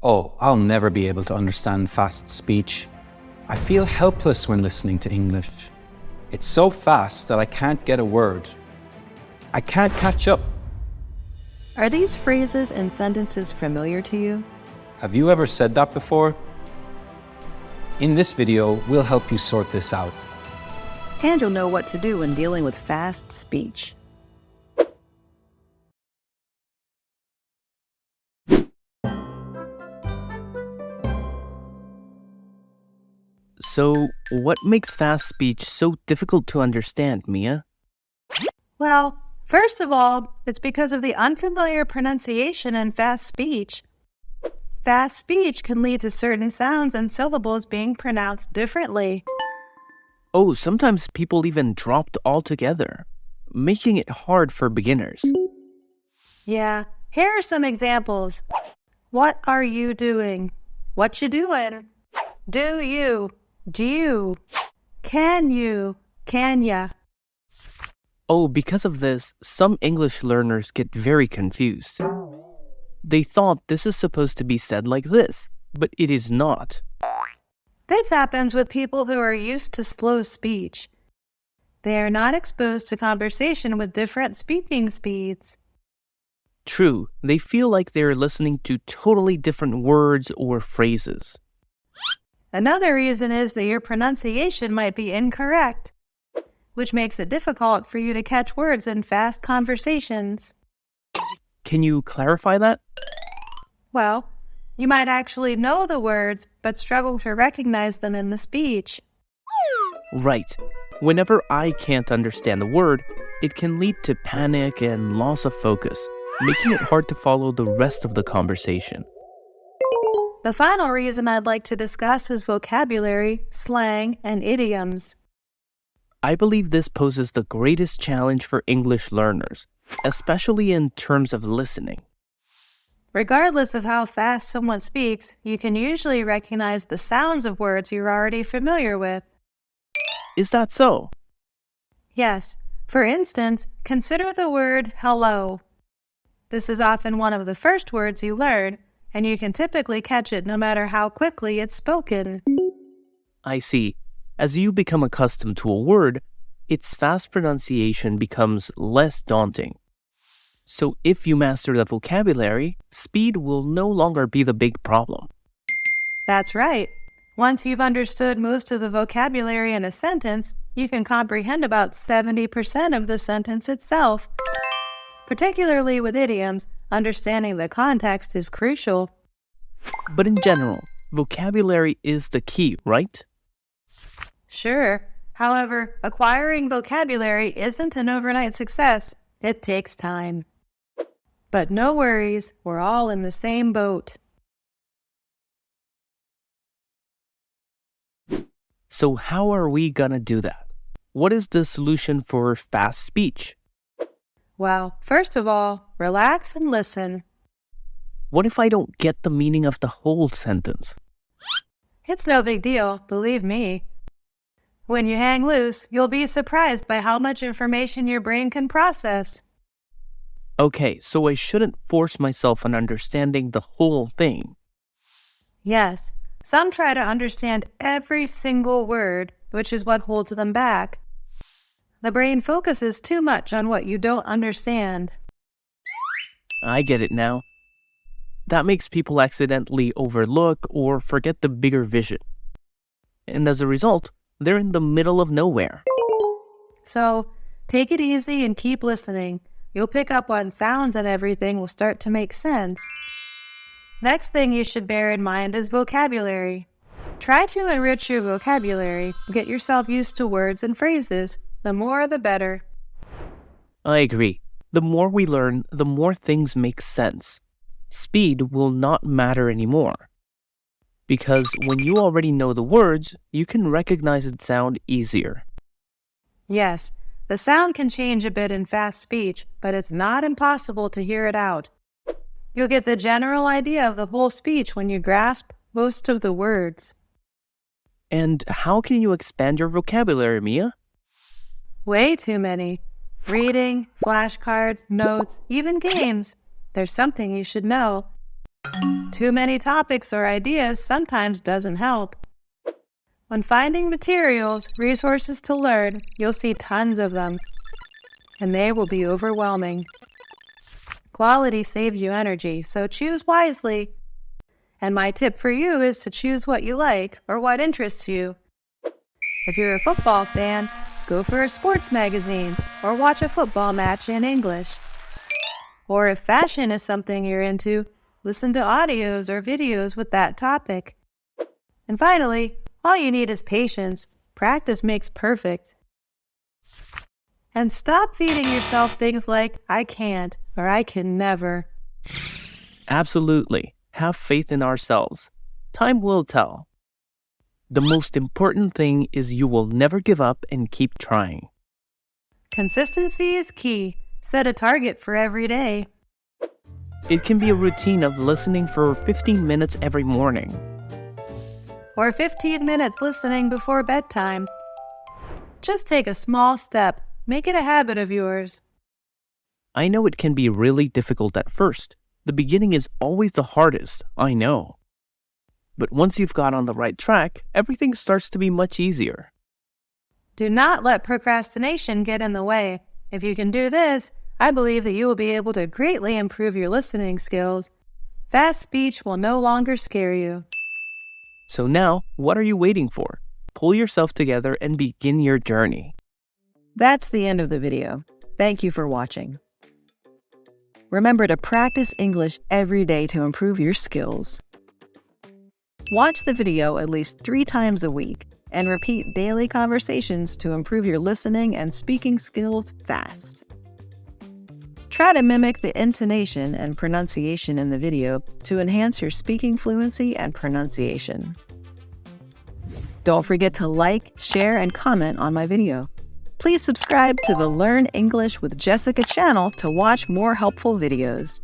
Oh, I'll never be able to understand fast speech. I feel helpless when listening to English. It's so fast that I can't get a word. I can't catch up. Are these phrases and sentences familiar to you? Have you ever said that before? In this video, we'll help you sort this out. And you'll know what to do when dealing with fast speech. So, what makes fast speech so difficult to understand, Mia? Well, first of all, it's because of the unfamiliar pronunciation in fast speech. Fast speech can lead to certain sounds and syllables being pronounced differently. Oh, sometimes people even dropped altogether, making it hard for beginners. Yeah, here are some examples. What are you doing? What you doing? Do you? Do you? Can you? Can ya? Oh, because of this, some English learners get very confused. They thought this is supposed to be said like this, but it is not. This happens with people who are used to slow speech. They are not exposed to conversation with different speaking speeds. True, they feel like they're listening to totally different words or phrases. Another reason is that your pronunciation might be incorrect, which makes it difficult for you to catch words in fast conversations. Can you clarify that? Well, you might actually know the words, but struggle to recognize them in the speech. Right. Whenever I can't understand the word, it can lead to panic and loss of focus, making it hard to follow the rest of the conversation. The final reason I'd like to discuss is vocabulary, slang, and idioms. I believe this poses the greatest challenge for English learners, especially in terms of listening. Regardless of how fast someone speaks, you can usually recognize the sounds of words you're already familiar with. Is that so? Yes. For instance, consider the word hello. This is often one of the first words you learn, and you can typically catch it no matter how quickly it's spoken. I see. As you become accustomed to a word, its fast pronunciation becomes less daunting. So if you master the vocabulary, speed will no longer be the big problem. That's right. Once you've understood most of the vocabulary in a sentence, you can comprehend about 70% of the sentence itself. Particularly with idioms, understanding the context is crucial. But in general, vocabulary is the key, right? Sure. However, acquiring vocabulary isn't an overnight success. It takes time. But no worries, we're all in the same boat. So how are we gonna do that? What is the solution for fast speech? Well, first of all, relax and listen. What if I don't get the meaning of the whole sentence? It's no big deal, believe me. When you hang loose, you'll be surprised by how much information your brain can process. Okay, so I shouldn't force myself on understanding the whole thing. Yes, some try to understand every single word, which is what holds them back. The brain focuses too much on what you don't understand. I get it now. That makes people accidentally overlook or forget the bigger vision. And as a result, they're in the middle of nowhere. So, take it easy and keep listening. You'll pick up on sounds and everything will start to make sense. Next thing you should bear in mind is vocabulary. Try to enrich your vocabulary. Get yourself used to words and phrases. The more, the better. I agree. The more we learn, the more things make sense. Speed will not matter anymore. Because when you already know the words, you can recognize its sound easier. Yes, the sound can change a bit in fast speech, but it's not impossible to hear it out. You'll get the general idea of the whole speech when you grasp most of the words. And how can you expand your vocabulary, Mia? Way too many. Reading, flashcards, notes, even games. There's something you should know. Too many topics or ideas sometimes doesn't help. When finding materials, resources to learn, you'll see tons of them, and they will be overwhelming. Quality saves you energy, so choose wisely. And my tip for you is to choose what you like or what interests you. If you're a football fan, go for a sports magazine or watch a football match in English. Or if fashion is something you're into, listen to audios or videos with that topic. And finally, all you need is patience. Practice makes perfect. And stop feeding yourself things like, I can't or I can never. Absolutely. Have faith in ourselves. Time will tell. The most important thing is you will never give up and keep trying. Consistency is key. Set a target for every day. It can be a routine of listening for 15 minutes every morning. Or 15 minutes listening before bedtime. Just take a small step. Make it a habit of yours. I know it can be really difficult at first. The beginning is always the hardest, I know. But once you've got on the right track, everything starts to be much easier. Do not let procrastination get in the way. If you can do this, I believe that you will be able to greatly improve your listening skills. Fast speech will no longer scare you. So now, what are you waiting for? Pull yourself together and begin your journey. That's the end of the video. Thank you for watching. Remember to practice English every day to improve your skills. Watch the video at least 3 times a week and repeat daily conversations to improve your listening and speaking skills fast. Try to mimic the intonation and pronunciation in the video to enhance your speaking fluency and pronunciation. Don't forget to like, share, and comment on my video. Please subscribe to the Learn English with Jessica channel to watch more helpful videos.